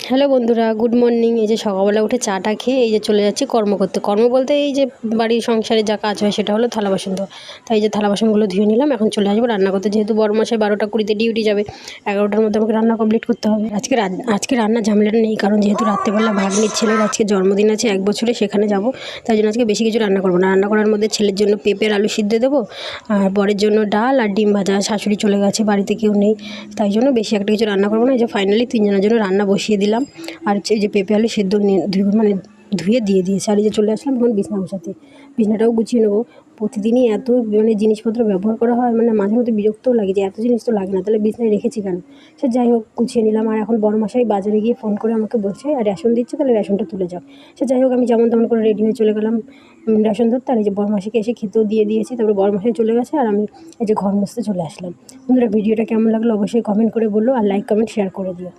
Hello বন্ধুরা, good morning. এই যে সকালবেলা উঠে চাটা খেয়ে এই যে চলে যাচ্ছি কর্ম করতে। কর্ম বলতে এই যে বাড়ির সংসারে যা কাজ হয় সেটা হলো থালা বাসন ধোয়া। তাই এই যে থালা বাসনগুলো ধুয়ে নিলাম, এখন চলে আসবো রান্না করতে। যেহেতু বড় মশাই 12টা 20 ডিউটি যাবে, 11টার মধ্যে আমাকে রান্না কমপ্লিট করতে হবে। আজকে রান্না ঝামেলাটা নেই, কারণ যেহেতু রাত্রেবেলা ভাগ্নির ছেলের আজকে জন্মদিন আছে 1 বছরে, সেখানে যাব। তাই জন্য আজকে বেশি কিছু রান্না করবো না। রান্না করার মধ্যে ছেলের জন্য পেঁপের আলু সিদ্ধ দেবো, আর বরের জন্য ডাল আর ডিম ভাজা। শাশুড়ি চলে গেছে, বাড়িতে কেউ নেই, তাই জন্য বেশি একটা কিছু রান্না করবো না। এই যে ফাইনালি 3 জনের জন্য রান্না বসিয়ে দিলাম। আর এই যে পেঁপে আলু সেদ্ধ ধুয়ে দিয়ে দিয়েছে। আর এই যে চলে আসলাম এখন বিছনা গোছাতে। বিছনাটাও গুছিয়ে নেবো। প্রতিদিনই এত জিনিসপত্র ব্যবহার করা হয়, মাঝে মধ্যে বিরক্তও লাগে যে এত জিনিস তো লাগে না, তাহলে বিছনায় রেখেছি কেন। সে যাই হোক, গুছিয়ে নিলাম। আর এখন বড়মশাই বাজারে গিয়ে ফোন করে আমাকে বলছে আর রেশন দিচ্ছে, তাহলে রেশনটা তুলে যাও। সে যাই হোক, আমি যেমন তেমন করে রেডি হয়ে চলে গেলাম রেশন ধরতে। আর এই যে বড়মশাইকে এসে খেতেও দিয়ে দিয়েছি। তারপরে বড়মশাই চলে গেছে আর আমি এই যে ঘর মুছতে চলে আসলাম। বন্ধুরা, ভিডিওটা কেমন লাগলো অবশ্যই কমেন্ট করে বললো, আর লাইক কমেন্ট শেয়ার করে দিও।